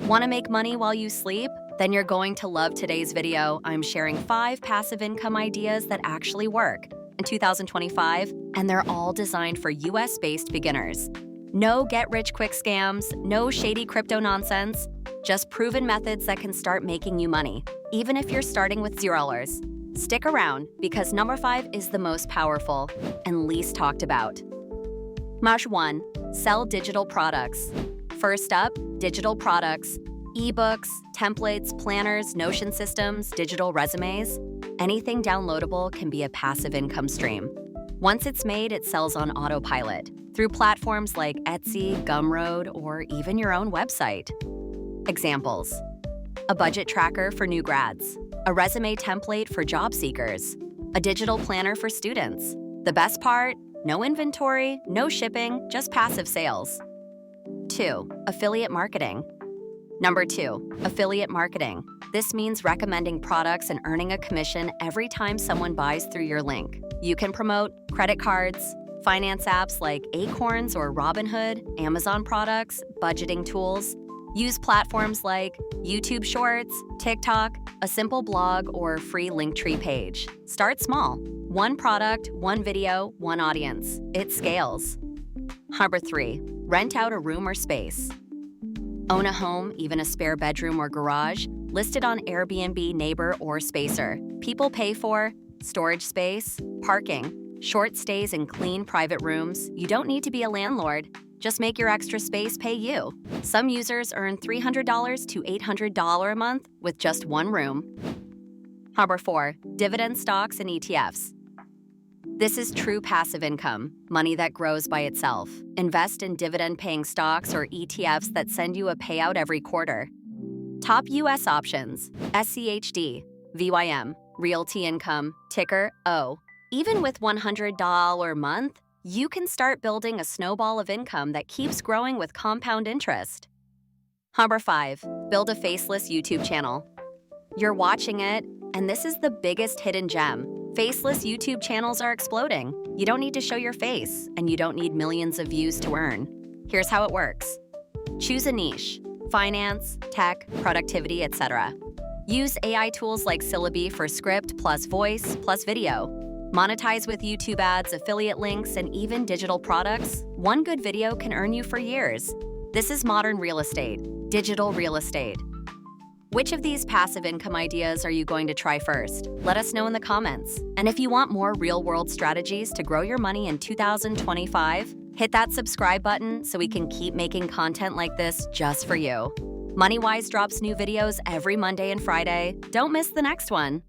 Want to make money while you sleep? Then you're going to love today's video. I'm sharing 5 passive income ideas that actually work in 2025, and they're all designed for US-based beginners. No get-rich-quick scams, no shady crypto nonsense, just proven methods that can start making you money, even if you're starting with $0. Stick around, because number 5 is the most powerful and least talked about. March 1. Sell digital products. First up, digital products. Ebooks, templates, planners, Notion systems, digital resumes. Anything downloadable can be a passive income stream. Once it's made, it sells on autopilot through platforms like Etsy, Gumroad, or even your own website. Examples: a budget tracker for new grads, a resume template for job seekers, a digital planner for students. The best part? No inventory, no shipping, just passive sales. 2. Affiliate marketing. Number 2, affiliate marketing. This means recommending products and earning a commission every time someone buys through your link. You can promote credit cards, finance apps like Acorns or Robinhood, Amazon products, budgeting tools. Use platforms like YouTube Shorts, TikTok, a simple blog, or free Linktree page. Start small. One product, one video, one audience. It scales. Number 3, rent out a room or space. Own a home, even a spare bedroom or garage, listed on Airbnb Neighbor or Spacer. People pay for storage space, parking, short stays in clean private rooms. You don't need to be a landlord. Just make your extra space pay you. Some users earn $300 to $800 a month with just one room. Number 4, dividend stocks and ETFs. This is true passive income, money that grows by itself. Invest in dividend-paying stocks or ETFs that send you a payout every quarter. Top U.S. options: SCHD, VYM, Realty Income, ticker O. Even with $100 a month, you can start building a snowball of income that keeps growing with compound interest. Number 5, build a faceless YouTube channel. You're watching it, and this is the biggest hidden gem. Faceless YouTube channels are exploding. You don't need to show your face, and you don't need millions of views to earn. Here's how it works. Choose a niche: finance, tech, productivity, etc. Use AI tools like Syllabi for script plus voice plus video. Monetize with YouTube ads, affiliate links, and even digital products. One good video can earn you for years. This is modern real estate, digital real estate. Which of these passive income ideas are you going to try first? Let us know in the comments. And if you want more real-world strategies to grow your money in 2025, hit that subscribe button so we can keep making content like this just for you. MoneyWise drops new videos every Monday and Friday. Don't miss the next one.